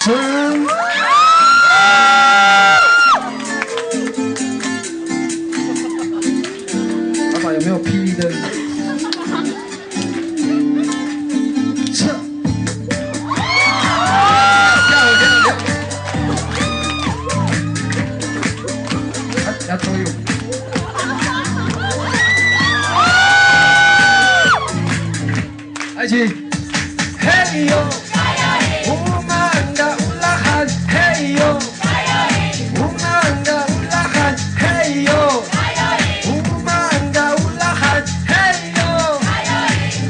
生。爸爸有没有霹雳灯？撤！要左右。爱情。 Hey yo, umanga ulahan. Hey yo, umanga ulahan. Hey yo, umanga ulahan. Hey yo,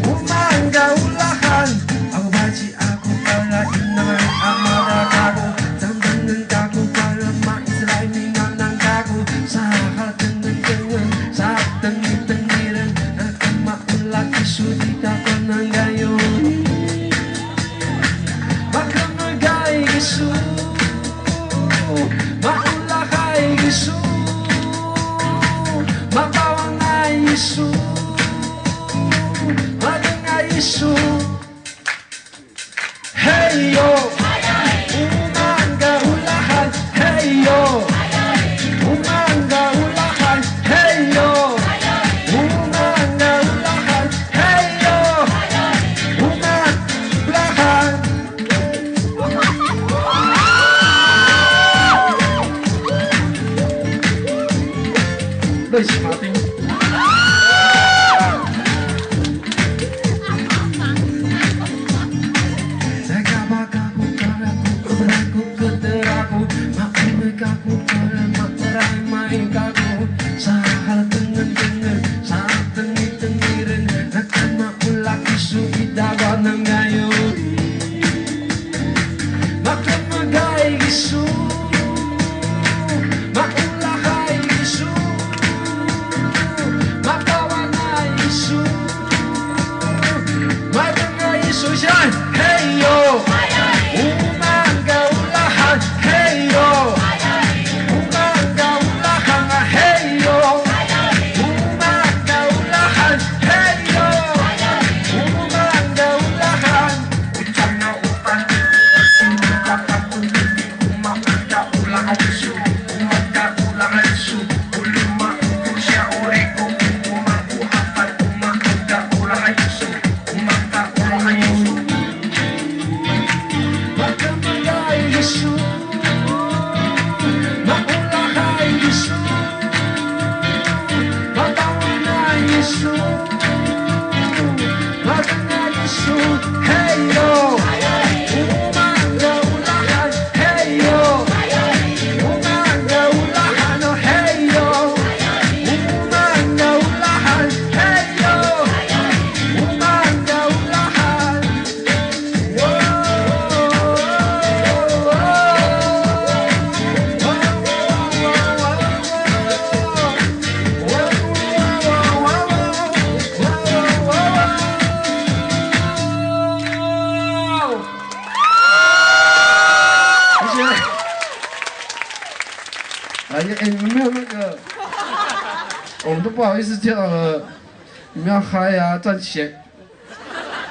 umanga ulahan. Aku baci aku para inang amara kaku, tantangan kaku para maisrai minanang kaku. Sahal tengen saat tengiren akan maulah kisudi kapan gayo. Isu, maulah isu, mabawang isu, madeng isu. Hey yo, umanga ulahan. Hey yo, umanga ulahan. Hey yo, umanga ulahan. Hey yo, umanga ulahan. 瑞奇马丁。Hey yo, umanga ulahan. Hey yo, umanga ulahan. Hey yo, umanga ulahan. Hey yo, umanga ulahan. Ucana upan, umanga umanga ulahan su, umanga ulahan su, uluma usia oreko, umanga hafal, umanga ulahan su, umanga ulahan su. Isu, maulah isu, mabawang isu, madeng isu. Hey yo, umanga ulahan. Hey yo, umanga ulahan. Hey yo, umanga ulahan. Hey yo, umanga ulahan.你们没有那个，我们都不好意思跳了。你们要嗨啊，站起来，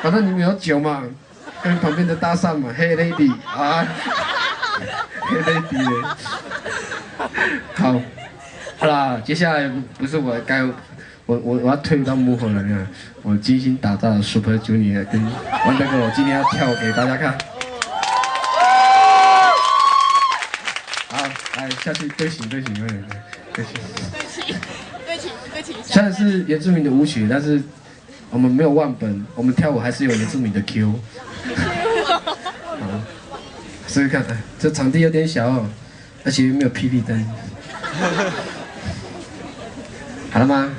反正你们有酒嘛，跟旁边的搭讪嘛，嘿 lady 啊，嘿 lady。好，好啦，接下来不是我该，我要退到幕后了，你看，我精心打造的 Super Junior 跟完蛋哥，我今天要跳给大家看。 来下去对齐，对齐。虽然是原住民的舞曲，但是我们没有忘本，我们跳舞还是有原住民的 Q。好，试试看，这场地有点小哦，而且没有霹雳灯。好了吗？